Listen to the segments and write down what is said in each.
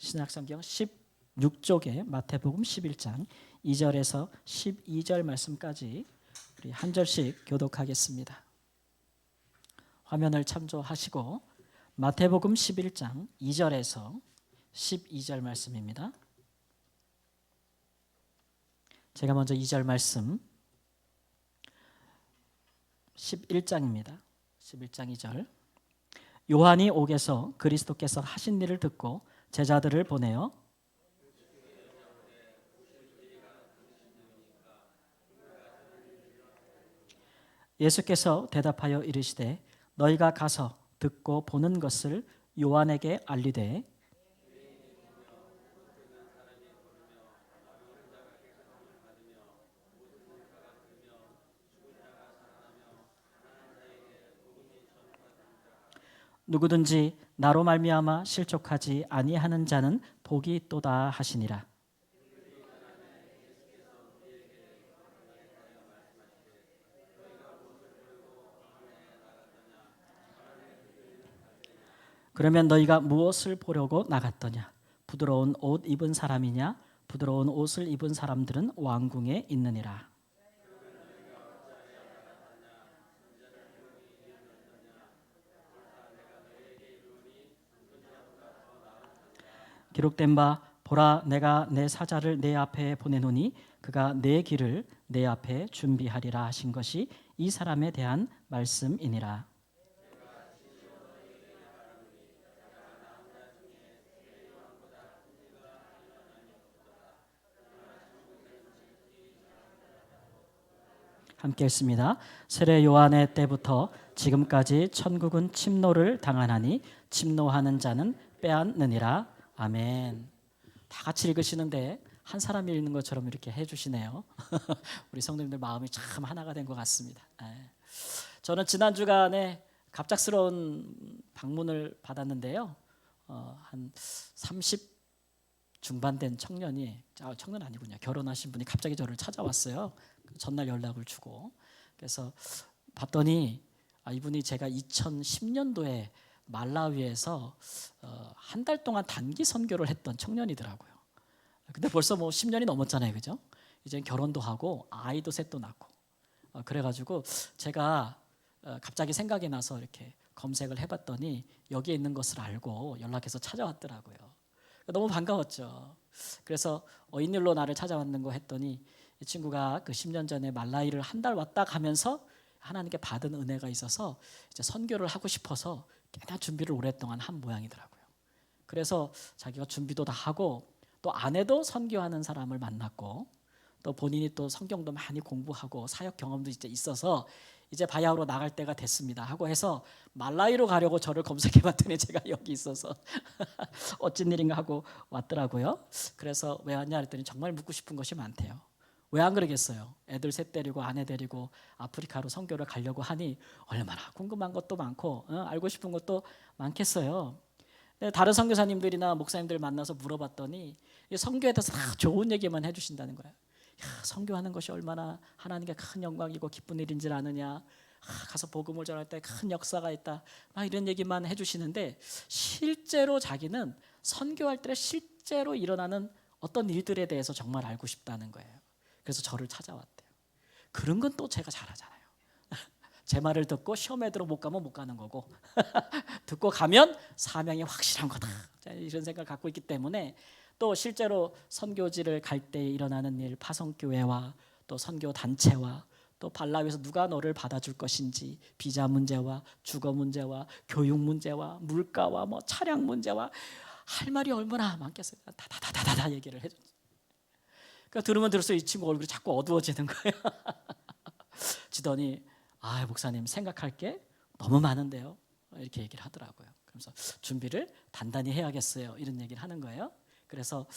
신약성경 16쪽에 마태복음 11장 2절에서 12절 말씀까지 우리 한 절씩 교독하겠습니다. 화면을 참조하시고 마태복음 11장 2절에서 12절 말씀입니다. 제가 먼저 2절 말씀 11장입니다. 11장 2절. 요한이 옥에서 그리스도께서 하신 일을 듣고 제자들을 보내어 예수께서 대답하여 이르시되 너희가 가서 듣고 보는 것을 요한에게 알리되 누구든지 나로 말미암아 실족하지 아니하는 자는 복이 있도다 하시니라. 그러면 너희가 무엇을 보려고 나갔더냐? 부드러운 옷 입은 사람이냐? 부드러운 옷을 입은 사람들은 왕궁에 있느니라. 기록된 바 보라 내가 내 사자를 내 앞에 보내노니 그가 내 길을 내 앞에 준비하리라 하신 것이 이 사람에 대한 말씀이니라. 함께 읽습니다. 세례 요한의 때부터 지금까지 천국은 침노를 당하나니 침노하는 자는 빼앗느니라. 아멘. 다 같이 읽으시는데 한 사람이 읽는 것처럼 이렇게 해주시네요. 우리 성도님들 마음이 참 하나가 된 것 같습니다. 저는 지난 주간에 갑작스러운 방문을 받았는데요. 한 30 중반 된 청년이, 청년 아니군요. 결혼하신 분이 갑자기 저를 찾아왔어요. 전날 연락을 주고. 그래서 봤더니 이분이 제가 2010년도에 말라위에서 한 달 동안 단기 선교를 했던 청년이더라고요. 근데 벌써 뭐 10년이 넘었잖아요, 그죠? 이제 결혼도 하고 아이도 셋도 낳고. 그래가지고 제가 갑자기 생각이 나서 이렇게 검색을 해봤더니 여기에 있는 것을 알고 연락해서 찾아왔더라고요. 너무 반가웠죠. 그래서 웬일로 나를 찾아왔는 거 했더니 이 친구가 그 10년 전에 말라위를 한 달 왔다 가면서 하나님께 받은 은혜가 있어서 이제 선교를 하고 싶어서 꽤나 준비를 오랫동안 한 모양이더라고요. 그래서 자기가 준비도 다 하고 또 아내도 선교하는 사람을 만났고 또 본인이 또 성경도 많이 공부하고 사역 경험도 이제 있어서 이제 바야흐로 나갈 때가 됐습니다 하고 해서 말라위로 가려고 저를 검색해봤더니 제가 여기 있어서 어쩐 일인가 하고 왔더라고요. 그래서 왜 왔냐 했더니 정말 묻고 싶은 것이 많대요. 왜 안 그러겠어요? 애들 셋 데리고 아내 데리고 아프리카로 선교를 가려고 하니 얼마나 궁금한 것도 많고 알고 싶은 것도 많겠어요. 다른 선교사님들이나 목사님들 만나서 물어봤더니 선교에 대해서 다 좋은 얘기만 해주신다는 거예요. 선교하는 것이 얼마나 하나님께 큰 영광이고 기쁜 일인 줄 아느냐. 가서 복음을 전할 때 큰 역사가 있다. 막 이런 얘기만 해주시는데 실제로 자기는 선교할 때 실제로 일어나는 어떤 일들에 대해서 정말 알고 싶다는 거예요. 그래서 저를 찾아왔대요. 그런 건 또 제가 잘하잖아요. 제 말을 듣고 시험에 들어 못 가면 못 가는 거고 듣고 가면 사명이 확실한 거다. 이런 생각을 갖고 있기 때문에 또 실제로 선교지를 갈 때 일어나는 일, 파송교회와 또 선교단체와 또 발라위에서 누가 너를 받아줄 것인지 비자 문제와 주거 문제와 교육 문제와 물가와 뭐 차량 문제와 할 말이 얼마나 많겠어요. 다다다다다 얘기를 해줘. 그러니까 들으면 들을수록 이 친구 얼굴이 자꾸 어두워지는 거예요. 지더니 목사님 생각할 게 너무 많은데요. 이렇게 얘기를 하더라고요. 그래서 준비를 단단히 해야겠어요. 이런 얘기를 하는 거예요. 그래서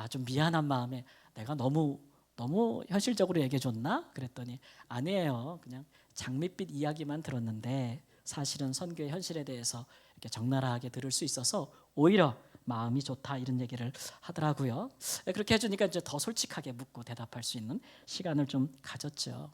좀 미안한 마음에 내가 너무 현실적으로 얘기해 줬나? 그랬더니 아니에요. 그냥 장밋빛 이야기만 들었는데 사실은 선교의 현실에 대해서 이렇게 적나라하게 들을 수 있어서 오히려 마음이 좋다 이런 얘기를 하더라고요. 그렇게 해주니까 이제 더 솔직하게 묻고 대답할 수 있는 시간을 좀 가졌죠.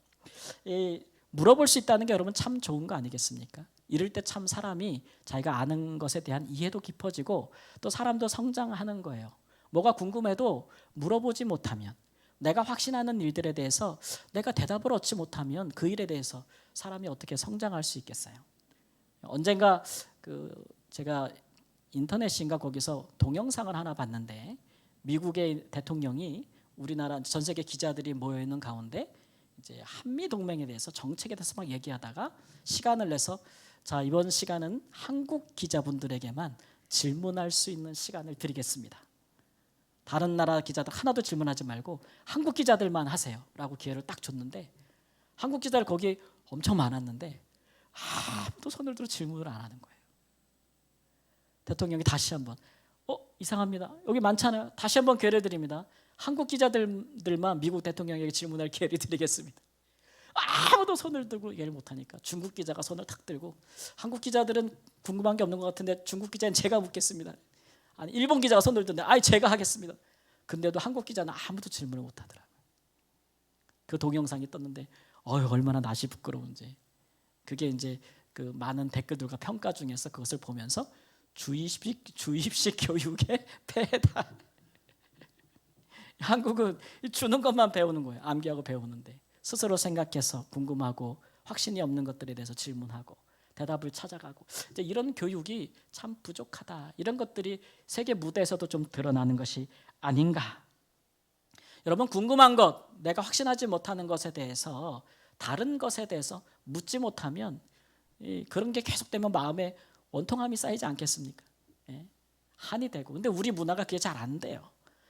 물어볼 수 있다는 게 여러분 참 좋은 거 아니겠습니까? 이럴 때 참 사람이 자기가 아는 것에 대한 이해도 깊어지고 또 사람도 성장하는 거예요. 뭐가 궁금해도 물어보지 못하면, 내가 확신하는 일들에 대해서 내가 대답을 얻지 못하면 그 일에 대해서 사람이 어떻게 성장할 수 있겠어요? 언젠가 제가 인터넷인가 거기서 동영상을 하나 봤는데, 미국의 대통령이 우리나라 전 세계 기자들이 모여 있는 가운데 이제 한미 동맹에 대해서 정책에 대해서 막 얘기하다가 시간을 내서, 자, 이번 시간은 한국 기자분들에게만 질문할 수 있는 시간을 드리겠습니다. 다른 나라 기자들 하나도 질문하지 말고 한국 기자들만 하세요라고 기회를 딱 줬는데, 한국 기자들 거기 엄청 많았는데 아무도 손을 들어 질문을 안 하는 거예요. 대통령이 다시 한번 이상합니다. 여기 많잖아요. 다시 한번 기회를 드립니다. 한국 기자들만 미국 대통령에게 질문할 기회를 드리겠습니다. 아무도 손을 들고 얘기를 못하니까 중국 기자가 손을 탁 들고, 한국 기자들은 궁금한 게 없는 것 같은데 중국 기자는 제가 묻겠습니다. 아니, 일본 기자가 손을 드는데 제가 하겠습니다. 근데도 한국 기자는 아무도 질문을 못하더라고요. 그 동영상이 떴는데 얼마나 낯이 부끄러운지. 그게 이제 그 많은 댓글들과 평가 중에서 그것을 보면서 주입식 교육의 폐해다. 한국은 주는 것만 배우는 거예요. 암기하고 배우는데 스스로 생각해서 궁금하고 확신이 없는 것들에 대해서 질문하고 대답을 찾아가고, 이제 이런 교육이 참 부족하다. 이런 것들이 세계 무대에서도 좀 드러나는 것이 아닌가. 여러분, 궁금한 것, 내가 확신하지 못하는 것에 대해서, 다른 것에 대해서 묻지 못하면 그런 게 계속되면 마음에 원통함이 쌓이지 않겠습니까? 한이 되고. 근데 우리 문화가 그게 잘 안 돼요.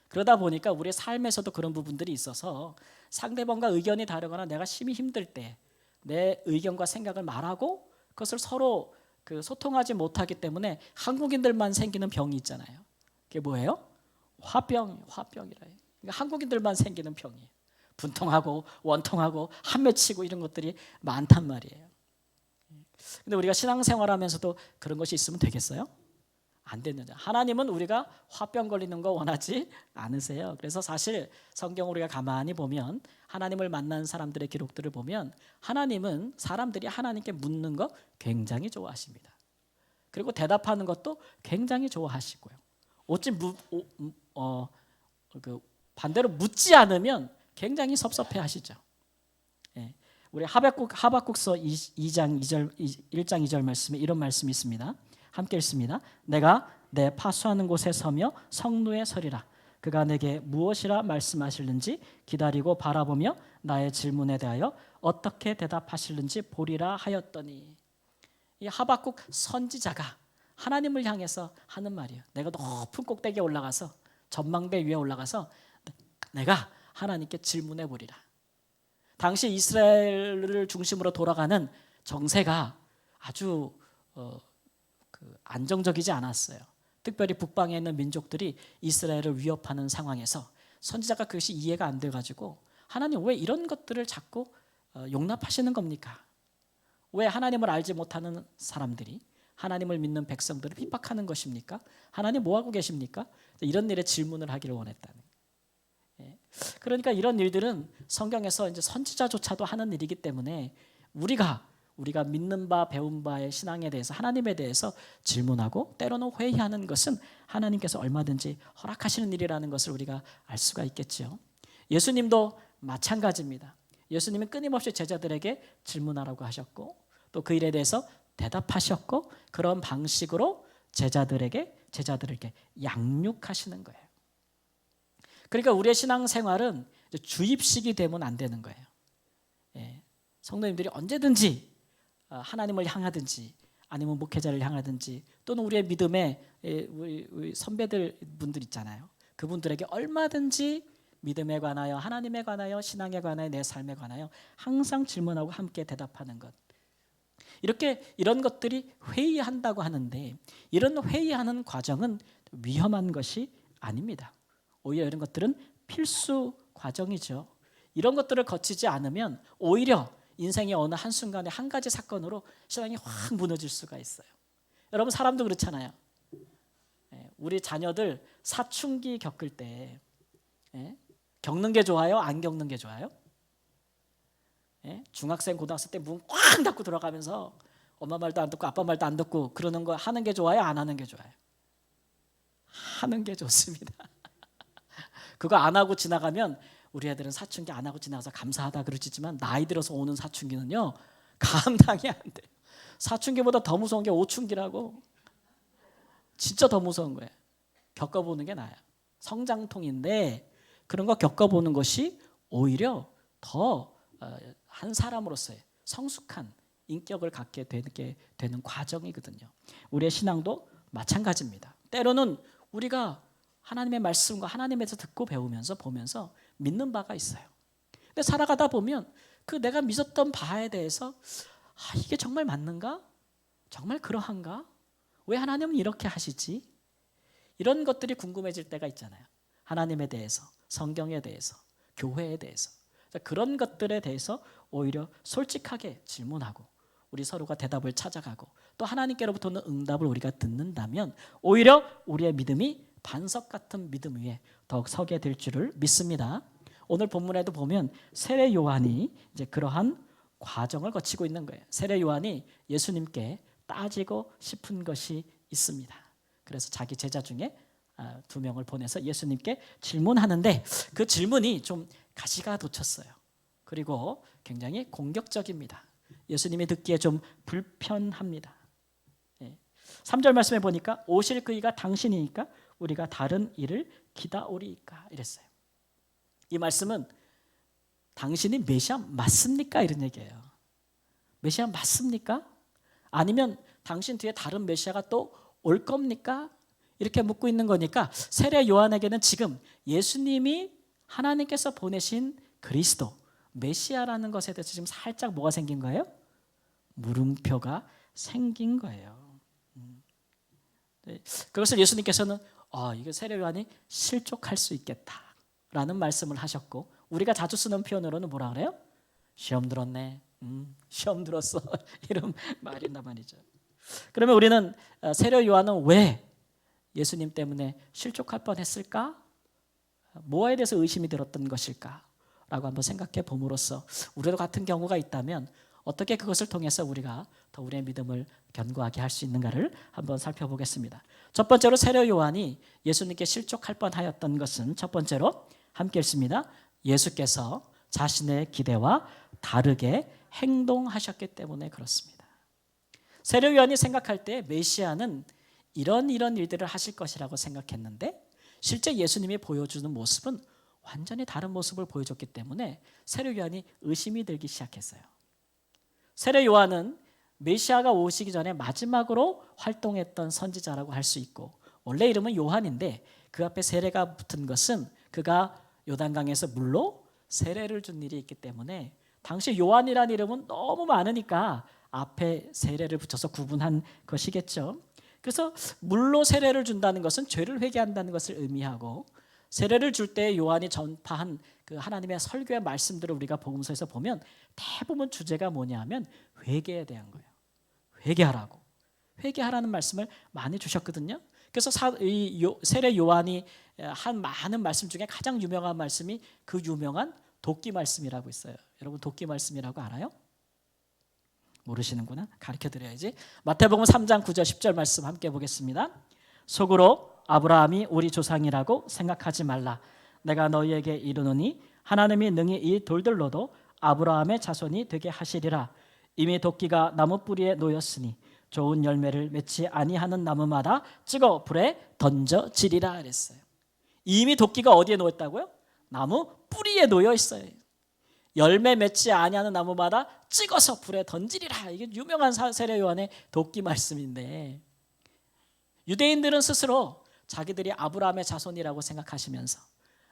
그러다 보니까 우리의 삶에서도 그런 부분들이 있어서 상대방과 의견이 다르거나 내가 심히 힘들 때 내 의견과 생각을 말하고 그것을 서로 소통하지 못하기 때문에 한국인들만 생기는 병이 있잖아요. 그게 뭐예요? 화병이라 해요. 그러니까 한국인들만 생기는 병이에요. 분통하고 원통하고 한맺히고 이런 것들이 많단 말이에요. 근데 우리가 신앙생활하면서도 그런 것이 있으면 되겠어요? 안 되는. 하나님은 우리가 화병 걸리는 거 원하지 않으세요. 그래서 사실 성경 우리가 가만히 보면, 하나님을 만난 사람들의 기록들을 보면 하나님은 사람들이 하나님께 묻는 거 굉장히 좋아하십니다. 그리고 대답하는 것도 굉장히 좋아하시고요. 어찌 반대로 묻지 않으면 굉장히 섭섭해하시죠. 우리 하박국서 2장 2절 1장 2절 말씀에 이런 말씀이 있습니다. 함께 읽습니다. 내가 내 파수하는 곳에 서며 성루에 서리라. 그가 내게 무엇이라 말씀하실는지 기다리고 바라보며 나의 질문에 대하여 어떻게 대답하실는지 보리라 하였더니. 이 하박국 선지자가 하나님을 향해서 하는 말이에요. 내가 높은 꼭대기에 올라가서, 전망대 위에 올라가서 내가 하나님께 질문해 보리라. 당시 이스라엘을 중심으로 돌아가는 정세가 아주 안정적이지 않았어요. 특별히 북방에 있는 민족들이 이스라엘을 위협하는 상황에서 선지자가 그것이 이해가 안 돼가지고, 하나님 왜 이런 것들을 자꾸 용납하시는 겁니까? 왜 하나님을 알지 못하는 사람들이 하나님을 믿는 백성들을 핍박하는 것입니까? 하나님 뭐하고 계십니까? 이런 일에 질문을 하기를 원했다는. 그러니까 이런 일들은 성경에서 이제 선지자조차도 하는 일이기 때문에 우리가 믿는 바 배운 바의 신앙에 대해서, 하나님에 대해서 질문하고 때로는 회의하는 것은 하나님께서 얼마든지 허락하시는 일이라는 것을 우리가 알 수가 있겠죠. 예수님도 마찬가지입니다. 예수님은 끊임없이 제자들에게 질문하라고 하셨고 또 그 일에 대해서 대답하셨고, 그런 방식으로 제자들에게 양육하시는 거예요. 그러니까 우리의 신앙생활은 주입식이 되면 안 되는 거예요. 성도님들이 언제든지 하나님을 향하든지 아니면 목회자를 향하든지 또는 우리의 믿음의 우리 선배들 분들 있잖아요. 그분들에게 얼마든지 믿음에 관하여, 하나님에 관하여, 신앙에 관하여, 내 삶에 관하여 항상 질문하고 함께 대답하는 것. 이런 것들이 회의한다고 하는데, 이런 회의하는 과정은 위험한 것이 아닙니다. 오히려 이런 것들은 필수 과정이죠. 이런 것들을 거치지 않으면 오히려 인생의 어느 한순간에 한 가지 사건으로 신앙이 확 무너질 수가 있어요. 여러분, 사람도 그렇잖아요. 우리 자녀들 사춘기 겪을 때 겪는 게 좋아요? 안 겪는 게 좋아요? 중학생, 고등학생 때 문 꽉 닫고 들어가면서 엄마 말도 안 듣고 아빠 말도 안 듣고 그러는 거 하는 게 좋아요? 안 하는 게 좋아요? 하는 게 좋습니다. 그거 안 하고 지나가면 우리 애들은 사춘기 안 하고 지나가서 감사하다 그러지만 나이 들어서 오는 사춘기는요 감당이 안 돼요. 사춘기보다 더 무서운 게 오춘기라고. 진짜 더 무서운 거예요. 겪어보는 게 나아요. 성장통인데 그런 거 겪어보는 것이 오히려 더 한 사람으로서의 성숙한 인격을 갖게 되는 과정이거든요. 우리의 신앙도 마찬가지입니다. 때로는 우리가 하나님의 말씀과 하나님에서 듣고 배우면서 보면서 믿는 바가 있어요. 근데 살아가다 보면 그 내가 믿었던 바에 대해서 이게 정말 맞는가? 정말 그러한가? 왜 하나님은 이렇게 하시지? 이런 것들이 궁금해질 때가 있잖아요. 하나님에 대해서, 성경에 대해서, 교회에 대해서. 그런 것들에 대해서 오히려 솔직하게 질문하고 우리 서로가 대답을 찾아가고 또 하나님께로부터는 응답을 우리가 듣는다면 오히려 우리의 믿음이 반석 같은 믿음 위에 더욱 서게 될 줄을 믿습니다. 오늘 본문에도 보면 세례 요한이 이제 그러한 과정을 거치고 있는 거예요. 세례 요한이 예수님께 따지고 싶은 것이 있습니다. 그래서 자기 제자 중에 2명을 보내서 예수님께 질문하는데 그 질문이 좀 가시가 돋쳤어요. 그리고 굉장히 공격적입니다. 예수님이 듣기에 좀 불편합니다. 3절 말씀에 보니까 오실 그이가 당신이니까 우리가 다른 일을 기다오리이까 이랬어요. 이 말씀은 당신이 메시아 맞습니까? 이런 얘기예요. 메시아 맞습니까? 아니면 당신 뒤에 다른 메시아가 또 올 겁니까? 이렇게 묻고 있는 거니까 세례 요한에게는 지금 예수님이 하나님께서 보내신 그리스도 메시아라는 것에 대해서 지금 살짝 뭐가 생긴 거예요? 물음표가 생긴 거예요. 그것을 예수님께서는 이거 세례 요한이 실족할 수 있겠다라는 말씀을 하셨고 우리가 자주 쓰는 표현으로는 뭐라 그래요? 시험 들었네. 시험 들었어. 이런 말이 있단 말이죠. 그러면 우리는 세례 요한은 왜 예수님 때문에 실족할 뻔했을까? 뭐에 대해서 의심이 들었던 것일까? 라고 한번 생각해 봄으로써 우리도 같은 경우가 있다면 어떻게 그것을 통해서 우리가 더 우리의 믿음을 견고하게 할 수 있는가를 한번 살펴보겠습니다. 첫 번째로 세례 요한이 예수님께 실족할 뻔하였던 것은 첫 번째로 함께 읽습니다. 예수께서 자신의 기대와 다르게 행동하셨기 때문에 그렇습니다. 세례 요한이 생각할 때 메시아는 이런 일들을 하실 것이라고 생각했는데 실제 예수님이 보여주는 모습은 완전히 다른 모습을 보여줬기 때문에 세례 요한이 의심이 들기 시작했어요. 세례 요한은 메시아가 오시기 전에 마지막으로 활동했던 선지자라고 할 수 있고 원래 이름은 요한인데 그 앞에 세례가 붙은 것은 그가 요단강에서 물로 세례를 준 일이 있기 때문에 당시 요한이라는 이름은 너무 많으니까 앞에 세례를 붙여서 구분한 것이겠죠. 그래서 물로 세례를 준다는 것은 죄를 회개한다는 것을 의미하고 세례를 줄 때 요한이 전파한 그 하나님의 설교의 말씀들을 우리가 복음서에서 보면 대부분 주제가 뭐냐면 회개에 대한 거예요. 회개하라고. 회개하라는 말씀을 많이 주셨거든요. 그래서 세례 요한이 한 많은 말씀 중에 가장 유명한 말씀이 그 유명한 도끼 말씀이라고 있어요. 여러분 도끼 말씀이라고 알아요? 모르시는구나. 가르쳐드려야지. 마태복음 3장 9절 10절 말씀 함께 보겠습니다. 속으로 아브라함이 우리 조상이라고 생각하지 말라. 내가 너희에게 이르노니 하나님이 능히 이 돌들로도 아브라함의 자손이 되게 하시리라. 이미 도끼가 나무 뿌리에 놓였으니 좋은 열매를 맺지 아니하는 나무마다 찍어 불에 던져지리라 그랬어요. 이미 도끼가 어디에 놓였다고요? 나무 뿌리에 놓여 있어요. 열매 맺지 아니하는 나무마다 찍어서 불에 던지리라. 이게 유명한 세례 요한의 도끼 말씀인데 유대인들은 스스로 자기들이 아브라함의 자손이라고 생각하시면서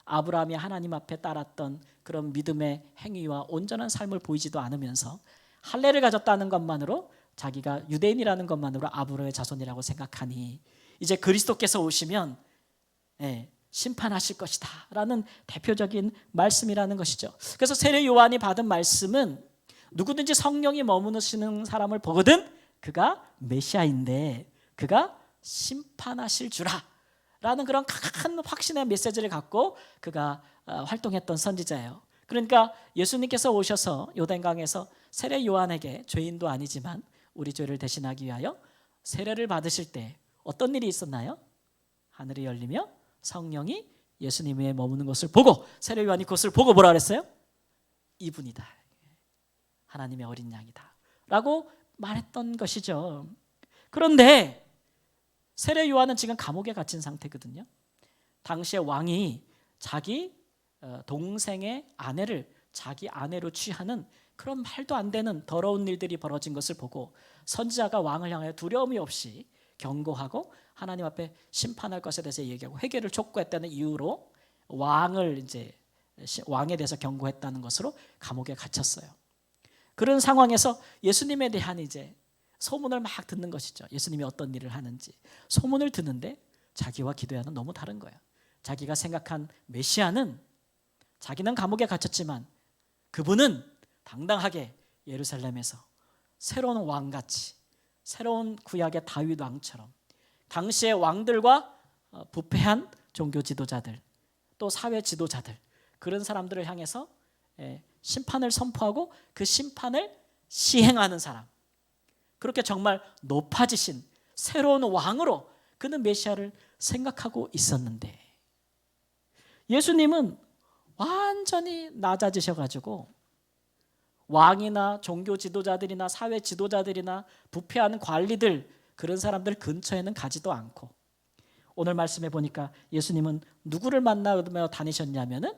아브라함이 하나님 앞에 따랐던 그런 믿음의 행위와 온전한 삶을 보이지도 않으면서 할례를 가졌다는 것만으로 자기가 유대인이라는 것만으로 아브라함의 자손이라고 생각하니 이제 그리스도께서 오시면 심판하실 것이다 라는 대표적인 말씀이라는 것이죠. 그래서 세례 요한이 받은 말씀은 누구든지 성령이 머무르시는 사람을 보거든 그가 메시아인데 그가 심판하실 주라 라는 그런 큰 확신의 메시지를 갖고 그가 활동했던 선지자예요. 그러니까 예수님께서 오셔서 요단강에서 세례 요한에게 죄인도 아니지만 우리 죄를 대신하기 위하여 세례를 받으실 때 어떤 일이 있었나요? 하늘이 열리며 성령이 예수님의 머무는 것을 보고, 세례 요한이 그것을 보고 뭐라 그랬어요? 이분이다, 하나님의 어린 양이다 라고 말했던 것이죠. 그런데 세례 요한은 지금 감옥에 갇힌 상태거든요. 당시에 왕이 자기 동생의 아내를 자기 아내로 취하는 그런 말도 안 되는 더러운 일들이 벌어진 것을 보고 선지자가 왕을 향하여 두려움이 없이 경고하고 하나님 앞에 심판할 것에 대해서 얘기하고 회개를 촉구했다는 이유로 왕에 대해서 경고했다는 것으로 감옥에 갇혔어요. 그런 상황에서 예수님에 대한 이제 소문을 막 듣는 것이죠. 예수님이 어떤 일을 하는지 소문을 듣는데 자기와 기도하는 너무 다른 거예요. 자기가 생각한 메시아는, 자기는 감옥에 갇혔지만 그분은 당당하게 예루살렘에서 새로운 왕같이, 새로운 구약의 다윗 왕처럼 당시의 왕들과 부패한 종교 지도자들, 또 사회 지도자들, 그런 사람들을 향해서 심판을 선포하고 그 심판을 시행하는 사람, 그렇게 정말 높아지신 새로운 왕으로 그는 메시아를 생각하고 있었는데, 예수님은 완전히 낮아지셔가지고 왕이나 종교 지도자들이나 사회 지도자들이나 부패하는 관리들, 그런 사람들 근처에는 가지도 않고, 오늘 말씀해 보니까 예수님은 누구를 만나며 다니셨냐면은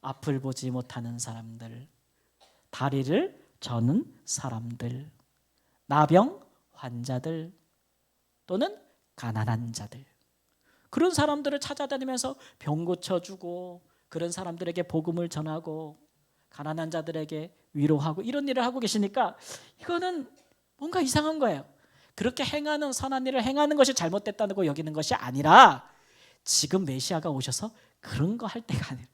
앞을 보지 못하는 사람들, 다리를 저는 사람들, 나병 환자들, 또는 가난한 자들, 그런 사람들을 찾아다니면서 병 고쳐주고 그런 사람들에게 복음을 전하고 가난한 자들에게 위로하고 이런 일을 하고 계시니까 이거는 뭔가 이상한 거예요. 그렇게 행하는 선한 일을 행하는 것이 잘못됐다고 여기는 것이 아니라 지금 메시아가 오셔서 그런 거 할 때가 아니에요.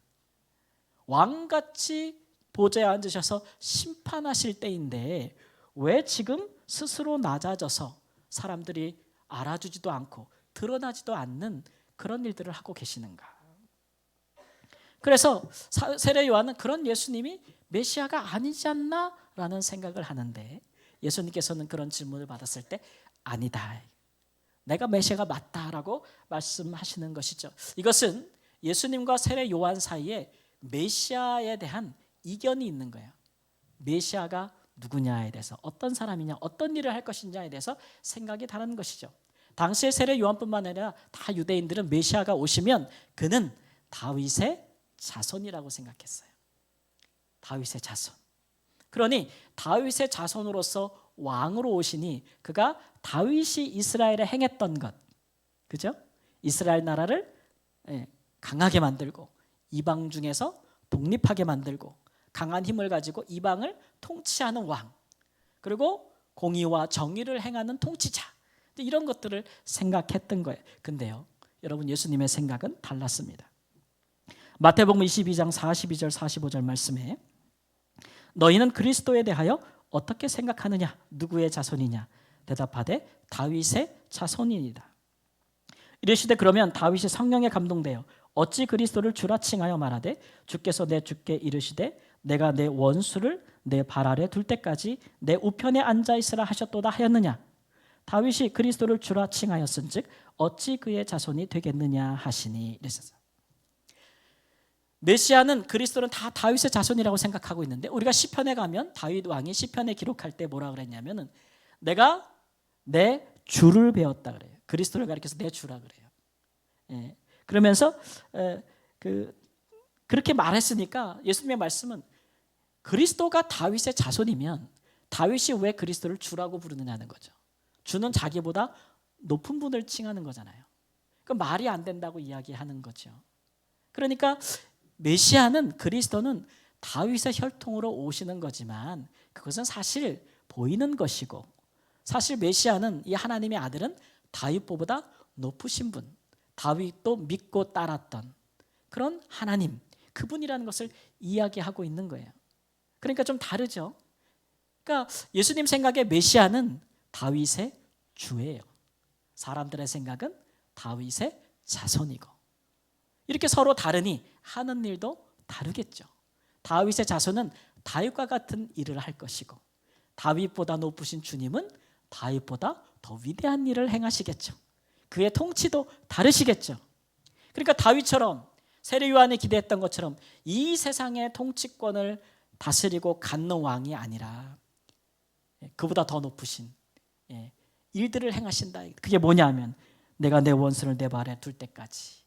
왕같이 보좌에 앉으셔서 심판하실 때인데 왜 지금 스스로 낮아져서 사람들이 알아주지도 않고 드러나지도 않는 그런 일들을 하고 계시는가? 그래서 세례 요한은 그런 예수님이 메시아가 아니지 않나라는 생각을 하는데, 예수님께서는 그런 질문을 받았을 때 아니다, 내가 메시아가 맞다라고 말씀하시는 것이죠. 이것은 예수님과 세례 요한 사이에 메시아에 대한 이견이 있는 거예요. 메시아가 누구냐에 대해서, 어떤 사람이냐, 어떤 일을 할 것이냐에 대해서 생각이 다른 것이죠. 당시의 세례 요한뿐만 아니라 다 유대인들은 메시아가 오시면 그는 다윗의 자손이라고 생각했어요. 다윗의 자손. 그러니 다윗의 자손으로서 왕으로 오시니 그가 다윗이 이스라엘에 행했던 것, 그죠? 이스라엘 나라를 강하게 만들고 이방 중에서 독립하게 만들고 강한 힘을 가지고 이방을 통치하는 왕, 그리고 공의와 정의를 행하는 통치자, 이런 것들을 생각했던 거예요. 근데요, 여러분, 예수님의 생각은 달랐습니다. 마태복음 22장 42절 45절 말씀에 너희는 그리스도에 대하여 어떻게 생각하느냐? 누구의 자손이냐? 대답하되 다윗의 자손이니이다. 이르시되 그러면 다윗이 성령에 감동되어 어찌 그리스도를 주라 칭하여 말하되 주께서 내 주께 이르시되 내가 내 원수를 내 발 아래 둘 때까지 내 우편에 앉아 있으라 하셨도다 하였느냐? 다윗이 그리스도를 주라 칭하였은즉 어찌 그의 자손이 되겠느냐 하시니. 이랬어요. 메시아는, 그리스도는 다 다윗의 자손이라고 생각하고 있는데, 우리가 시편에 가면 다윗 왕이 시편에 기록할 때 뭐라 그랬냐면은 내가 내 주를 배웠다 그래요. 그리스도를 가리켜서 내 주라 그래요. 그러면서 그렇게 말했으니까 예수님의 말씀은 그리스도가 다윗의 자손이면 다윗이 왜 그리스도를 주라고 부르느냐는 거죠. 주는 자기보다 높은 분을 칭하는 거잖아요. 그 말이 안 된다고 이야기하는 거죠. 그러니까 메시아는, 그리스도는 다윗의 혈통으로 오시는 거지만 그것은 사실 보이는 것이고, 사실 메시아는, 이 하나님의 아들은 다윗보다 높으신 분, 다윗도 믿고 따랐던 그런 하나님, 그분이라는 것을 이야기하고 있는 거예요. 그러니까 좀 다르죠. 그러니까 예수님 생각에 메시아는 다윗의 주예요. 사람들의 생각은 다윗의 자손이고, 이렇게 서로 다르니 하는 일도 다르겠죠. 다윗의 자손은 다윗과 같은 일을 할 것이고, 다윗보다 높으신 주님은 다윗보다 더 위대한 일을 행하시겠죠. 그의 통치도 다르시겠죠. 그러니까 다윗처럼 세례 요한이 기대했던 것처럼 이 세상의 통치권을 다스리고 갖는 왕이 아니라 그보다 더 높으신 일들을 행하신다. 그게 뭐냐면 내가 내 원수를 내 발에 둘 때까지.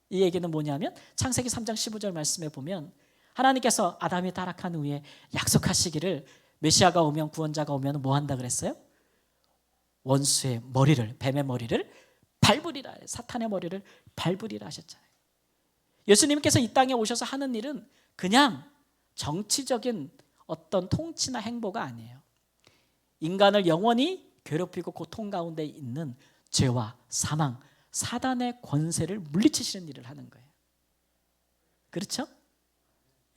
이 얘기는 뭐냐면 창세기 3장 15절 말씀에 보면 하나님께서 아담이 타락한 후에 약속하시기를 메시아가 오면, 구원자가 오면 뭐 한다 그랬어요? 원수의 머리를, 뱀의 머리를 밟으리라, 사탄의 머리를 밟으리라 하셨잖아요. 예수님께서 이 땅에 오셔서 하는 일은 그냥 정치적인 어떤 통치나 행보가 아니에요. 인간을 영원히 괴롭히고 고통 가운데 있는 죄와 사망, 사단의 권세를 물리치시는 일을 하는 거예요. 그렇죠?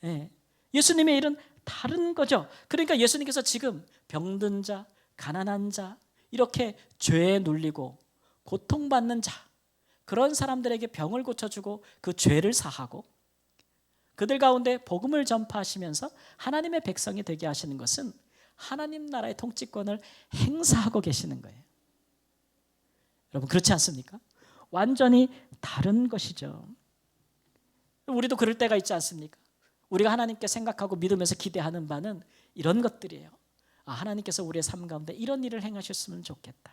네. 예수님의 일은 다른 거죠. 그러니까 예수님께서 지금 병든 자, 가난한 자, 이렇게 죄에 눌리고 고통받는 자, 그런 사람들에게 병을 고쳐주고 그 죄를 사하고 그들 가운데 복음을 전파하시면서 하나님의 백성이 되게 하시는 것은 하나님 나라의 통치권을 행사하고 계시는 거예요. 여러분 그렇지 않습니까? 완전히 다른 것이죠. 우리도 그럴 때가 있지 않습니까? 우리가 하나님께 생각하고 믿으면서 기대하는 바는 이런 것들이에요. 하나님께서 우리의 삶 가운데 이런 일을 행하셨으면 좋겠다.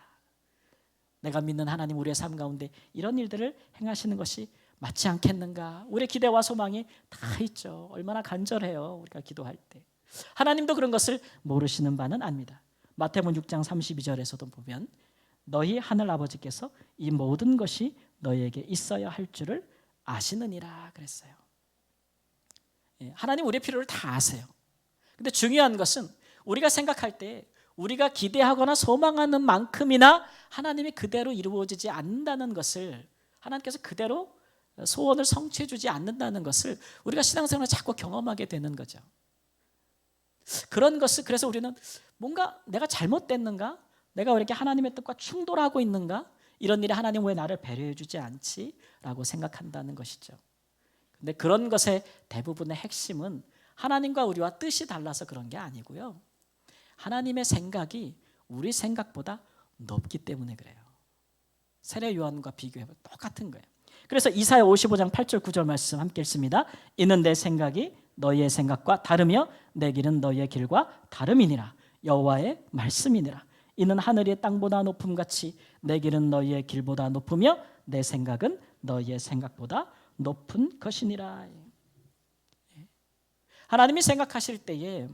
내가 믿는 하나님 우리의 삶 가운데 이런 일들을 행하시는 것이 맞지 않겠는가? 우리의 기대와 소망이 다 있죠. 얼마나 간절해요, 우리가 기도할 때. 하나님도 그런 것을 모르시는 바는 아닙니다. 마태복음 6장 32절에서도 보면 너희 하늘 아버지께서 이 모든 것이 너희에게 있어야 할 줄을 아시느니라 그랬어요. 하나님 우리의 필요를 다 아세요. 근데 중요한 것은 우리가 생각할 때 우리가 기대하거나 소망하는 만큼이나 하나님이 그대로 이루어지지 않는다는 것을, 하나님께서 그대로 소원을 성취해 주지 않는다는 것을 우리가 신앙생활을 자꾸 경험하게 되는 거죠. 그런 것을, 그래서 우리는 뭔가 내가 잘못됐는가? 내가 왜 이렇게 하나님의 뜻과 충돌하고 있는가? 이런 일에 하나님 왜 나를 배려해 주지 않지? 라고 생각한다는 것이죠. 근데 그런 것의 대부분의 핵심은 하나님과 우리와 뜻이 달라서 그런 게 아니고요. 하나님의 생각이 우리 생각보다 높기 때문에 그래요. 세례 요한과 비교해보면 똑같은 거예요. 그래서 이사야 55장 8절 9절 말씀 함께 읽습니다. 이는 내 생각이 너희의 생각과 다르며 내 길은 너희의 길과 다름이니라. 여호와의 말씀이니라. 이는 하늘이 땅보다 높음같이 내 길은 너희의 길보다 높으며 내 생각은 너희의 생각보다 높은 것이니라. 하나님이 생각하실 때에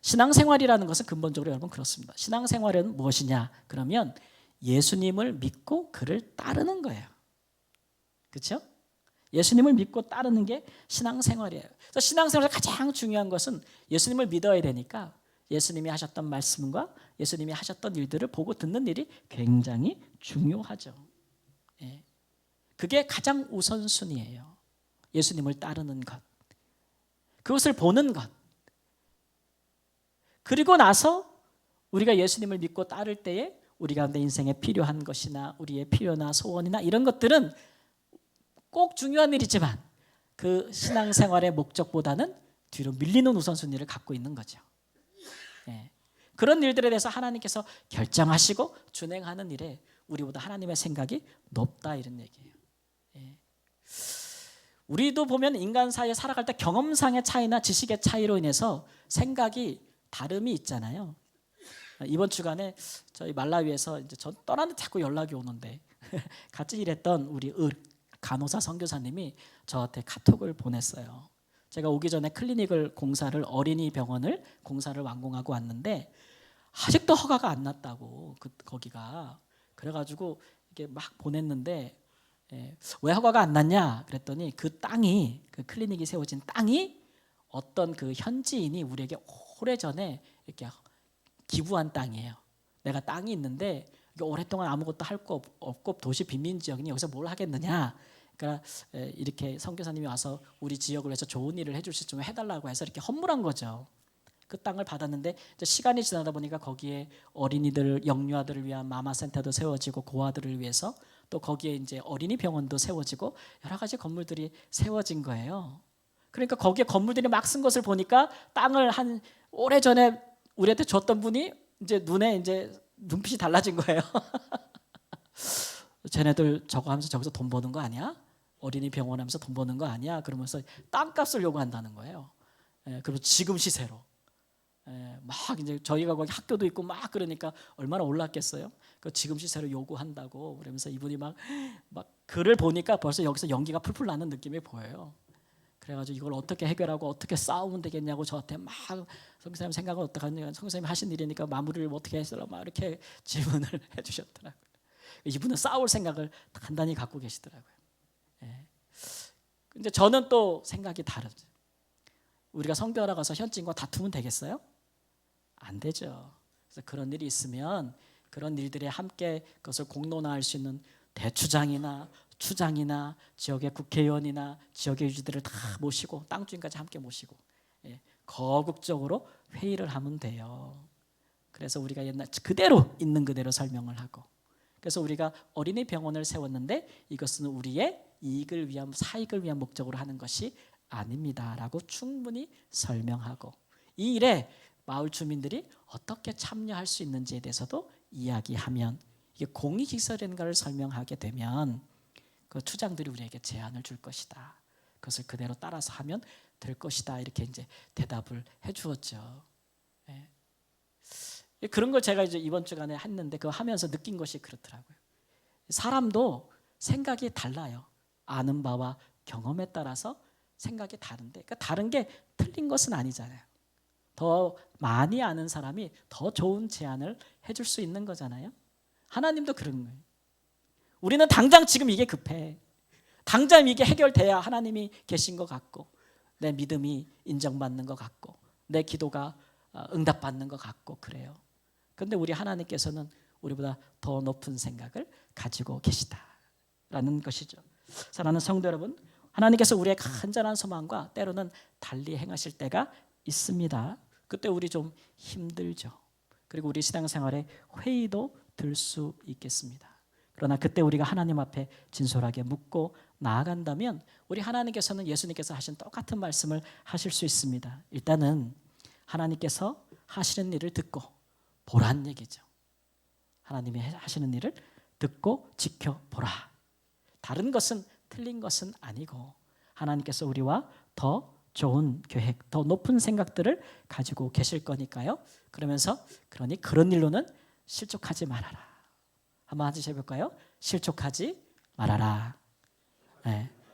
신앙생활이라는 것은 근본적으로 여러분 그렇습니다. 신앙생활은 무엇이냐? 그러면 예수님을 믿고 그를 따르는 거예요. 그렇죠? 예수님을 믿고 따르는 게 신앙생활이에요. 그래서 신앙생활에서 가장 중요한 것은 예수님을 믿어야 되니까 예수님이 하셨던 말씀과 예수님이 하셨던 일들을 보고 듣는 일이 굉장히 중요하죠. 그게 가장 우선순위예요. 예수님을 따르는 것, 그것을 보는 것. 그리고 나서 우리가 예수님을 믿고 따를 때에 우리가 내 인생에 필요한 것이나 우리의 필요나 소원이나 이런 것들은 꼭 중요한 일이지만 그 신앙생활의 목적보다는 뒤로 밀리는 우선순위를 갖고 있는 거죠. 그런 일들에 대해서 하나님께서 결정하시고 준행하는 일에 우리보다 하나님의 생각이 높다, 이런 얘기예요. 우리도 보면 인간 사이에 살아갈 때 경험상의 차이나 지식의 차이로 인해서 생각이 다름이 있잖아요. 이번 주간에 저희 말라위에서 이제 전 떠나는데 자꾸 연락이 오는데 같이 일했던 우리 간호사 선교사님이 저한테 카톡을 보냈어요. 제가 오기 전에 클리닉을 공사를, 어린이 병원을 공사를 완공하고 왔는데 아직도 허가가 안 났다고, 거기가. 그래가지고 이게 막 보냈는데 왜 허가가 안 났냐 그랬더니 그 땅이, 그 클리닉이 세워진 땅이 어떤 그 현지인이 우리에게 오래전에 이렇게 기부한 땅이에요. 내가 땅이 있는데 오랫동안 아무것도 할 거 없고 도시 빈민 지역이니 여기서 뭘 하겠느냐. 그러니까 이렇게 선교사님이 와서 우리 지역을 위해서 좋은 일을 해줄 수 좀 해달라고 해서 이렇게 헌물한 거죠. 그 땅을 받았는데 이제 시간이 지나다 보니까 거기에 어린이들, 영유아들을 위한 마마센터도 세워지고 고아들을 위해서 또 거기에 이제 어린이 병원도 세워지고 여러 가지 건물들이 세워진 거예요. 그러니까 거기에 건물들이 막 쓴 것을 보니까 땅을 한 오래전에 우리한테 줬던 분이 이제 눈에 이제 눈빛이 달라진 거예요. 쟤네들 저거 하면서 저기서 돈 버는 거 아니야? 어린이 병원 하면서 돈 버는 거 아니야? 그러면서 땅값을 요구한다는 거예요. 그리고 지금 시세로. 막 이제 저희가 거기 학교도 있고 막 그러니까 얼마나 올랐겠어요? 그 지금 시세로 요구한다고 그러면서 이분이 막 글을 보니까 벌써 여기서 연기가 풀풀 나는 느낌이 보여요. 그래가지고 이걸 어떻게 해결하고 어떻게 싸우면 되겠냐고 저한테 막 선생님 생각은 어떡하냐, 선생님이 하신 일이니까 마무리를 어떻게 했을까 막 이렇게 질문을 해주셨더라고요. 이분은 싸울 생각을 단단히 갖고 계시더라고요. 근데 저는 또 생각이 다르죠. 우리가 성교하러 가서 현지인과 다투면 되겠어요? 안 되죠. 그래서 그런 일이 있으면 그런 일들에 함께 그것을 공론화할 수 있는 대추장이나 추장이나 지역의 국회의원이나 지역의 유지들을 다 모시고 땅 주인까지 함께 모시고 거국적으로 회의를 하면 돼요. 그래서 우리가 옛날 그대로 있는 그대로 설명을 하고, 그래서 우리가 어린이 병원을 세웠는데 이것은 우리의 이익을 위한, 사익을 위한 목적으로 하는 것이 아닙니다라고 충분히 설명하고, 이 일에 마을 주민들이 어떻게 참여할 수 있는지에 대해서도 이야기하면, 이게 공익시설인가를 설명하게 되면 그 추장들이 우리에게 제안을 줄 것이다. 그것을 그대로 따라서 하면 될 것이다. 이렇게 이제 대답을 해주었죠. 그런 걸 제가 이제 이번 주간에 했는데 그거 하면서 느낀 것이 그렇더라고요. 사람도 생각이 달라요. 아는 바와 경험에 따라서 생각이 다른데, 그러니까 다른 게 틀린 것은 아니잖아요. 더 많이 아는 사람이 더 좋은 제안을 해줄 수 있는 거잖아요. 하나님도 그런 거예요. 우리는 당장 지금 이게 급해. 당장 이게 해결돼야 하나님이 계신 것 같고, 내 믿음이 인정받는 것 같고, 내 기도가 응답받는 것 같고 그래요. 그런데 우리 하나님께서는 우리보다 더 높은 생각을 가지고 계시다라는 것이죠. 사랑하는 성도 여러분, 하나님께서 우리의 간절한 소망과 때로는 달리 행하실 때가 있습니다. 그때 우리 좀 힘들죠. 그리고 우리 신앙생활에 회의도 들 수 있겠습니다. 그러나 그때 우리가 하나님 앞에 진솔하게 묻고 나아간다면 우리 하나님께서는 예수님께서 하신 똑같은 말씀을 하실 수 있습니다. 일단은 하나님께서 하시는 일을 듣고 보란 얘기죠. 하나님이 하시는 일을 듣고 지켜보라. 다른 것은 틀린 것은 아니고 하나님께서 우리와 더 좋은 계획, 더 높은 생각들을 가지고 계실 거니까요. 그러면서 그러니 그런 일로는 실족하지 말아라. 한번 같이 해볼까요? 실족하지 말아라.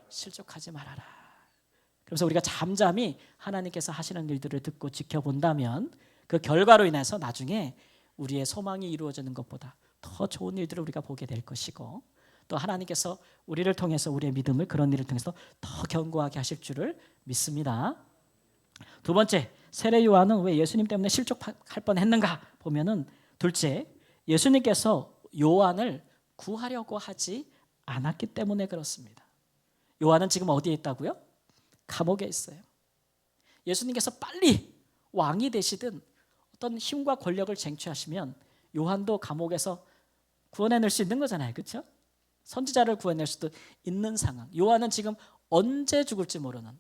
실족하지 말아라. 그래서 우리가 잠잠히 하나님께서 하시는 일들을 듣고 지켜본다면 그 결과로 인해서 나중에 우리의 소망이 이루어지는 것보다 더 좋은 일들을 우리가 보게 될 것이고, 또 하나님께서 우리를 통해서 우리의 믿음을 그런 일을 통해서 더 견고하게 하실 줄을 믿습니다. 두 번째, 세례 요한은 왜 예수님 때문에 실족할 뻔했는가 보면은, 둘째, 예수님께서 요한을 구하려고 하지 않았기 때문에 그렇습니다. 요한은 지금 어디에 있다고요? 감옥에 있어요. 예수님께서 빨리 왕이 되시든 어떤 힘과 권력을 쟁취하시면 요한도 감옥에서 구원해낼 수 있는 거잖아요. 그렇죠? 선지자를 구해낼 수도 있는 상황. 요한은 지금 언제 죽을지 모르는,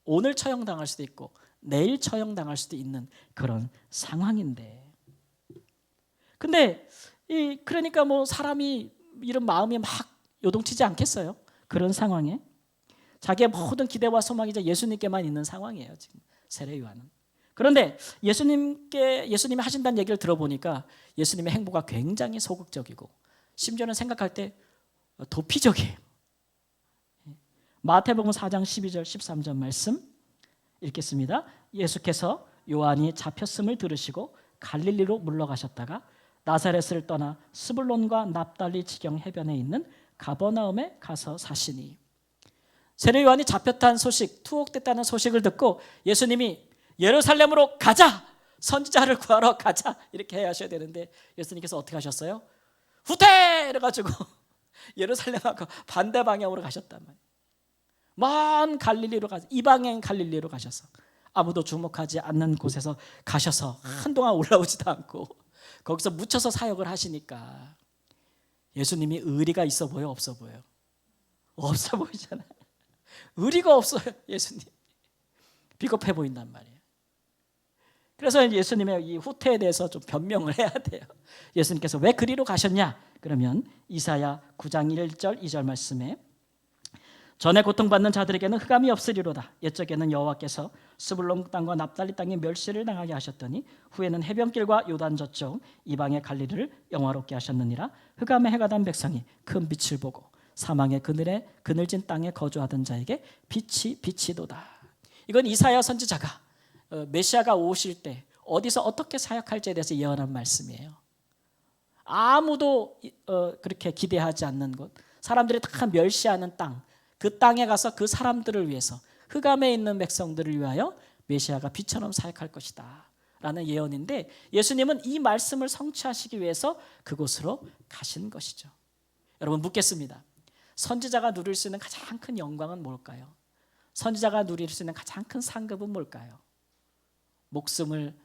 오늘 처형당할 수도 있고 내일 처형당할 수도 있는 그런 상황인데, 근데 그러니까 뭐 사람이 이런 마음이 막 요동치지 않겠어요? 그런 상황에 자기의 모든 기대와 소망이 이제 예수님께만 있는 상황이에요. 지금 세례 요한은. 그런데 예수님이 하신다는 얘기를 들어보니까 예수님의 행보가 굉장히 소극적이고 심지어는 생각할 때 도피적이에요. 마태복음 4장 12절 13절 말씀 읽겠습니다. 예수께서 요한이 잡혔음을 들으시고 갈릴리로 물러가셨다가 나사렛을 떠나 스불론과 납달리 지경 해변에 있는 가버나움에 가서 사시니, 세례 요한이 잡혔다는 소식, 투옥됐다는 소식을 듣고 예수님이 예루살렘으로 가자, 선지자를 구하러 가자 이렇게 해야 하셔야 되는데 예수님께서 어떻게 하셨어요? 후퇴! 이래가지고 예루살렘하고 반대 방향으로 가셨단 말이에요. 먼 갈릴리로 가서, 이방인 갈릴리로 가셔서 아무도 주목하지 않는 곳에서 가셔서 한동안 올라오지도 않고 거기서 묻혀서 사역을 하시니까 예수님이 의리가 있어 보여, 없어 보여? 없어 보이잖아요. 의리가 없어요. 예수님 비겁해 보인단 말이에요. 그래서 예수님의 이 후퇴에 대해서 좀 변명을 해야 돼요. 예수님께서 왜 그리로 가셨냐? 그러면 이사야 9장 1절 2절 말씀에 전에 고통받는 자들에게는 흑암이 없으리로다. 옛적에는 여호와께서 스불론 땅과 납달리 땅에 멸시를 당하게 하셨더니 후에는 해변길과 요단 저쪽 이방의 갈릴리를 영화롭게 하셨느니라. 흑암의 해가 단 백성이 큰 빛을 보고 사망의 그늘에 그늘진 땅에 거주하던 자에게 빛이 비치도다. 이건 이사야 선지자가 메시아가 오실 때 어디서 어떻게 사역할지에 대해서 예언한 말씀이에요. 아무도 그렇게 기대하지 않는 곳, 사람들이 다 멸시하는 땅, 그 땅에 가서 그 사람들을 위해서, 흑암에 있는 백성들을 위하여 메시아가 빛처럼 사역할 것이다 라는 예언인데, 예수님은 이 말씀을 성취하시기 위해서 그곳으로 가신 것이죠. 여러분 묻겠습니다. 선지자가 누릴 수 있는 가장 큰 영광은 뭘까요? 선지자가 누릴 수 있는 가장 큰 상급은 뭘까요? 목숨을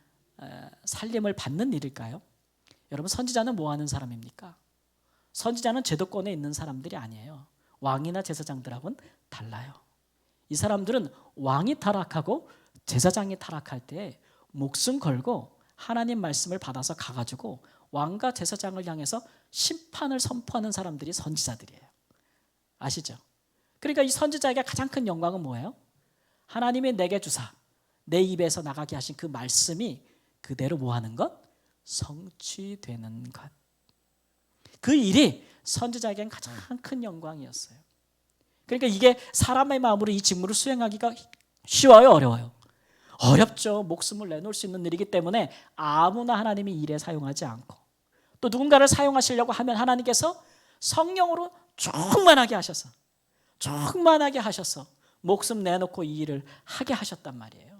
살림을 받는 일일까요? 여러분 선지자는 뭐 하는 사람입니까? 선지자는 제도권에 있는 사람들이 아니에요. 왕이나 제사장들하고는 달라요. 이 사람들은 왕이 타락하고 제사장이 타락할 때 목숨 걸고 하나님 말씀을 받아서 가가지고 왕과 제사장을 향해서 심판을 선포하는 사람들이 선지자들이에요. 아시죠? 그러니까 이 선지자에게 가장 큰 영광은 뭐예요? 하나님이 내게 주사 내 입에서 나가게 하신 그 말씀이 그대로 뭐 하는 것? 성취되는 것. 그 일이 선지자에게는 가장 큰 영광이었어요. 그러니까 이게 사람의 마음으로 이 직무를 수행하기가 쉬워요, 어려워요? 어렵죠. 목숨을 내놓을 수 있는 일이기 때문에 아무나 하나님이 일에 사용하지 않고, 또 누군가를 사용하시려고 하면 하나님께서 성령으로 충만하게 하셔서 목숨 내놓고 이 일을 하게 하셨단 말이에요.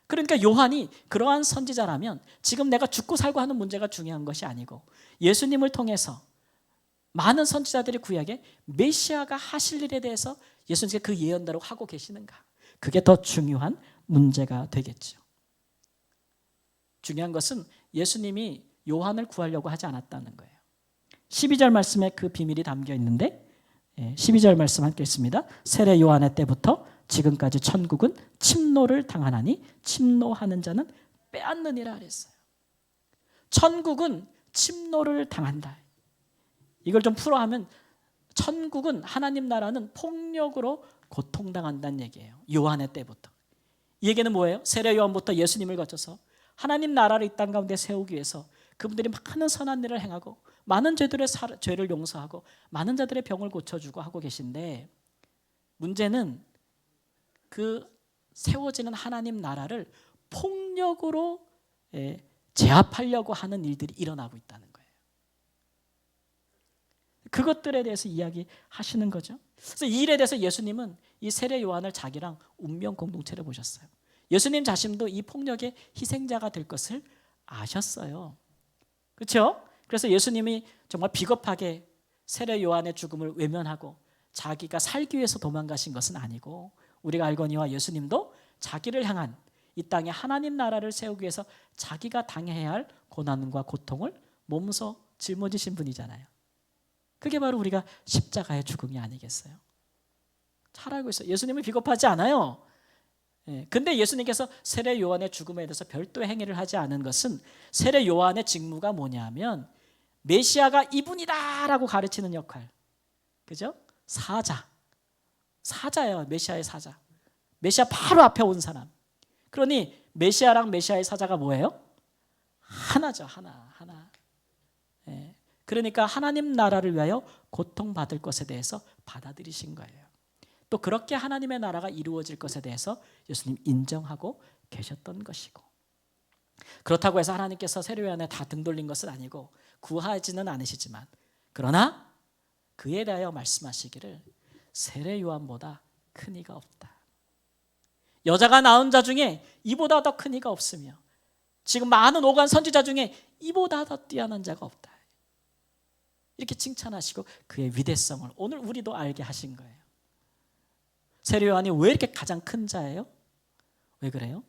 그러니까 요한이 그러한 선지자라면 지금 내가 죽고 살고 하는 문제가 중요한 것이 아니고 예수님을 통해서 많은 선지자들이 구약에 메시아가 하실 일에 대해서 예수님께서 그 예언대로 하고 계시는가, 그게 더 중요한 문제가 되겠죠. 중요한 것은 예수님이 요한을 구하려고 하지 않았다는 거예요. 12절 말씀에 그 비밀이 담겨 있는데 12절 말씀 함께 읽습니다. 세례 요한의 때부터 지금까지 천국은 침노를 당하나니 침노하는 자는 빼앗느니라 그랬어요. 천국은 침노를 당한다. 이걸 좀 풀어하면 천국은, 하나님 나라는 폭력으로 고통당한다는 얘기예요. 요한의 때부터. 이 얘기는 뭐예요? 세례 요한부터 예수님을 거쳐서 하나님 나라를 이 땅 가운데 세우기 위해서 그분들이 많은 선한 일을 행하고 많은 죄를 용서하고 많은 자들의 병을 고쳐주고 하고 계신데, 문제는 그 세워지는 하나님 나라를 폭력으로 제압하려고 하는 일들이 일어나고 있다는 거예요. 그것들에 대해서 이야기하시는 거죠. 그래서 이 일에 대해서 예수님은 이 세례 요한을 자기랑 운명 공동체를 보셨어요. 예수님 자신도 이 폭력의 희생자가 될 것을 아셨어요. 그렇죠? 그래서 예수님이 정말 비겁하게 세례 요한의 죽음을 외면하고 자기가 살기 위해서 도망가신 것은 아니고, 우리가 알거니와 예수님도 자기를 향한 이 땅에 하나님 나라를 세우기 위해서 자기가 당해야 할 고난과 고통을 몸소 짊어지신 분이잖아요. 그게 바로 우리가 십자가의 죽음이 아니겠어요? 잘 알고 있어요. 예수님은 비겁하지 않아요. 근데 예수님께서 세례 요한의 죽음에 대해서 별도의 행위를 하지 않은 것은 세례 요한의 직무가 뭐냐면 메시아가 이분이다라고 가르치는 역할. 그죠? 사자예요. 메시아의 사자. 메시아 바로 앞에 온 사람. 그러니 메시아랑 메시아의 사자가 뭐예요? 하나죠. 하나. 그러니까 하나님 나라를 위하여 고통받을 것에 대해서 받아들이신 거예요. 또 그렇게 하나님의 나라가 이루어질 것에 대해서 예수님 인정하고 계셨던 것이고, 그렇다고 해서 하나님께서 세례 요한에 다 등 돌린 것은 아니고 구하지는 않으시지만, 그러나 그에 대하여 말씀하시기를 세례 요한보다 큰 이가 없다. 여자가 낳은 자 중에 이보다 더 큰 이가 없으며 지금 많은 오간 선지자 중에 이보다 더 뛰어난 자가 없다. 이렇게 칭찬하시고 그의 위대성을 오늘 우리도 알게 하신 거예요. 세례 요한이 왜 이렇게 가장 큰 자예요? 왜 그래요?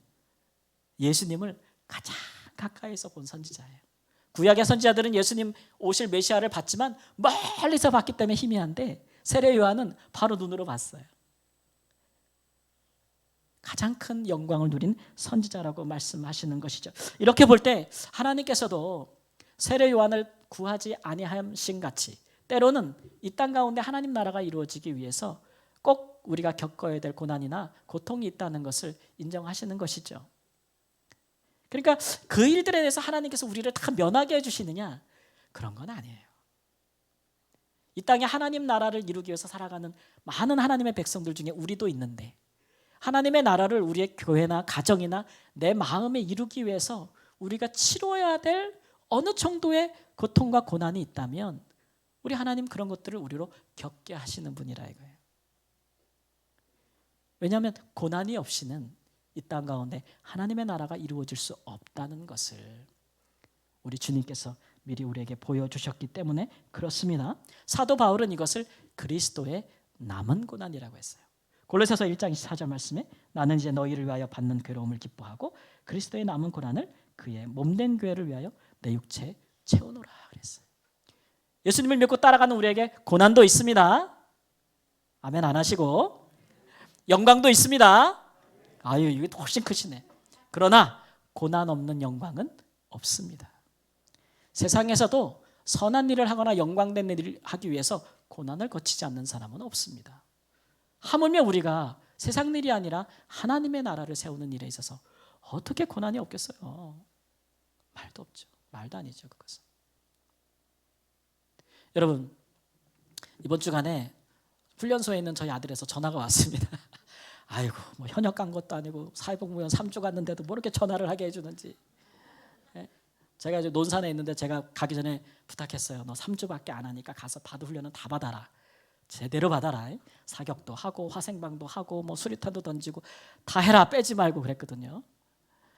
예수님을 가장 가까이서 본 선지자예요. 구약의 선지자들은 예수님 오실 메시아를 봤지만 멀리서 봤기 때문에 희미한데, 세례 요한은 바로 눈으로 봤어요. 가장 큰 영광을 누린 선지자라고 말씀하시는 것이죠. 이렇게 볼 때 하나님께서도 세례 요한을 구하지 아니하신 같이 때로는 이 땅 가운데 하나님 나라가 이루어지기 위해서 꼭 우리가 겪어야 될 고난이나 고통이 있다는 것을 인정하시는 것이죠. 그러니까 그 일들에 대해서 하나님께서 우리를 다 면하게 해주시느냐? 그런 건 아니에요. 이 땅에 하나님 나라를 이루기 위해서 살아가는 많은 하나님의 백성들 중에 우리도 있는데 하나님의 나라를 우리의 교회나 가정이나 내 마음에 이루기 위해서 우리가 치러야 될 어느 정도의 고통과 고난이 있다면 우리 하나님 그런 것들을 우리로 겪게 하시는 분이라 이거예요. 왜냐하면 고난이 없이는 이 땅 가운데 하나님의 나라가 이루어질 수 없다는 것을 우리 주님께서 미리 우리에게 보여주셨기 때문에 그렇습니다. 사도 바울은 이것을 그리스도의 남은 고난이라고 했어요. 골로새서 1장 24절 말씀에 나는 이제 너희를 위하여 받는 괴로움을 기뻐하고 그리스도의 남은 고난을 그의 몸된 교회를 위하여 내 육체에 채우노라 그랬어요. 예수님을 믿고 따라가는 우리에게 고난도 있습니다. 아멘 안 하시고 영광도 있습니다. 아유 이게 훨씬 크시네. 그러나 고난 없는 영광은 없습니다. 세상에서도 선한 일을 하거나 영광된 일을 하기 위해서 고난을 거치지 않는 사람은 없습니다. 하물며 우리가 세상 일이 아니라 하나님의 나라를 세우는 일에 있어서 어떻게 고난이 없겠어요? 말도 없죠. 말도 아니죠. 그것은. 여러분 이번 주간에 훈련소에 있는 저희 아들에서 전화가 왔습니다. 아이고 뭐 현역 간 것도 아니고 사회복무원 3주 갔는데도 뭐 이렇게 전화를 하게 해주는지. 제가 이제 논산에 있는데 제가 가기 전에 부탁했어요. 너 3주밖에 안 하니까 가서 바드 훈련은 다 받아라. 제대로 받아라. 사격도 하고 화생방도 하고 뭐 수류탄도 던지고 다 해라. 빼지 말고 그랬거든요.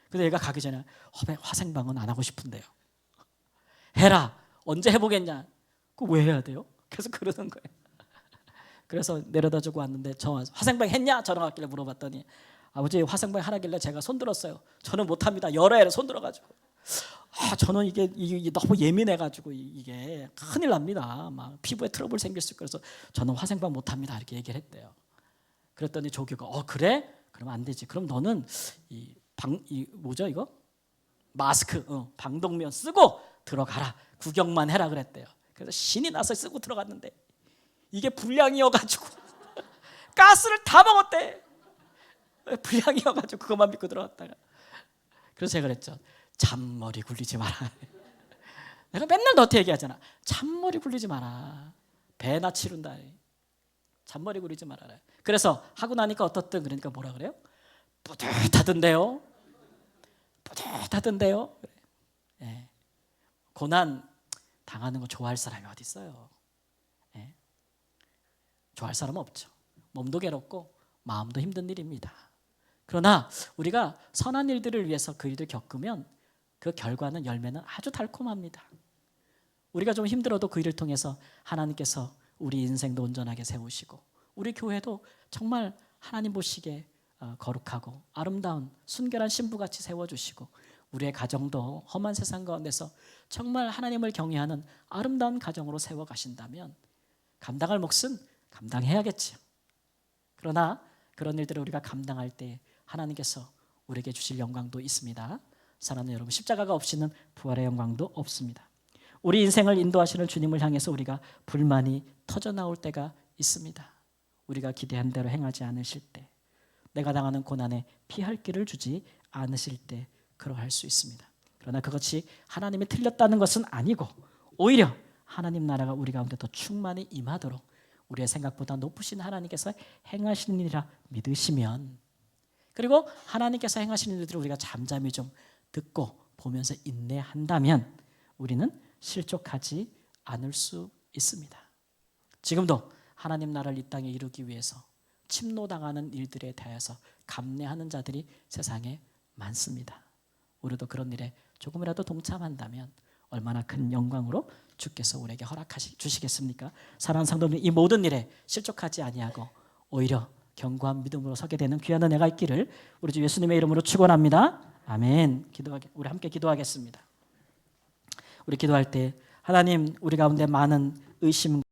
근데 얘가 가기 전에 화생방은 안 하고 싶은데요. 해라. 언제 해보겠냐. 그거 왜 해야 돼요? 계속 그러는 거예요. 그래서 내려다 주고 왔는데 저 화생방 했냐? 전화 왔길래 물어봤더니 아버지 화생방 하라길래 제가 손들었어요. 저는 못합니다. 여러 해를 손들어가지고. 저는 이게 너무 예민해가지고 이게 큰일 납니다. 막 피부에 트러블 생길 수 있고 그래서 저는 화생방 못합니다. 이렇게 얘기를 했대요. 그랬더니 조교가 그래? 그러면 안 되지. 그럼 너는 뭐죠 이거? 마스크, 방독면 쓰고 들어가라. 구경만 해라 그랬대요. 그래서 신이 나서 쓰고 들어갔는데 이게 불량이어가지고 가스를 다 먹었대. 불량이어가지고 그것만 믿고 들어갔다가 그래서 제가 그랬죠. 잔머리 굴리지 마라. 내가 맨날 너한테 얘기하잖아. 잔머리 굴리지 마라. 배나 치른다. 잔머리 굴리지 말아라. 그래서 하고 나니까 어떻든 그러니까 뭐라 그래요? 뿌듯하던데요. 뿌듯하던데요. 그래. 네. 고난 당하는 거 좋아할 사람이 어디 있어요? 네. 좋아할 사람은 없죠. 몸도 괴롭고 마음도 힘든 일입니다. 그러나 우리가 선한 일들을 위해서 그 일을 겪으면 그 결과는 열매는 아주 달콤합니다. 우리가 좀 힘들어도 그 일을 통해서 하나님께서 우리 인생도 온전하게 세우시고 우리 교회도 정말 하나님 보시기에 거룩하고 아름다운 순결한 신부같이 세워주시고 우리의 가정도 험한 세상 가운데서 정말 하나님을 경외하는 아름다운 가정으로 세워가신다면 감당할 몫은 감당해야겠죠. 그러나 그런 일들을 우리가 감당할 때 하나님께서 우리에게 주실 영광도 있습니다. 사랑하는 여러분, 십자가가 없이는 부활의 영광도 없습니다. 우리 인생을 인도하시는 주님을 향해서 우리가 불만이 터져나올 때가 있습니다. 우리가 기대한 대로 행하지 않으실 때, 내가 당하는 고난에 피할 길을 주지 않으실 때 그러할 수 있습니다. 그러나 그것이 하나님이 틀렸다는 것은 아니고 오히려 하나님 나라가 우리 가운데 더 충만히 임하도록 우리의 생각보다 높으신 하나님께서 행하시는 일이라 믿으시면, 그리고 하나님께서 행하시는 일들을 우리가 잠잠히 좀 듣고 보면서 인내한다면 우리는 실족하지 않을 수 있습니다. 지금도 하나님 나라를 이 땅에 이루기 위해서 침노당하는 일들에 대해서 감내하는 자들이 세상에 많습니다. 우리도 그런 일에 조금이라도 동참한다면 얼마나 큰 영광으로 주께서 우리에게 주시겠습니까? 사랑하는 성도님, 이 모든 일에 실족하지 아니하고 오히려 견고한 믿음으로 서게 되는 귀한 은혜가 있기를 우리 주 예수님의 이름으로 축원합니다. 아멘. 우리 함께 기도하겠습니다. 우리 기도할 때 하나님, 우리 가운데 많은 의심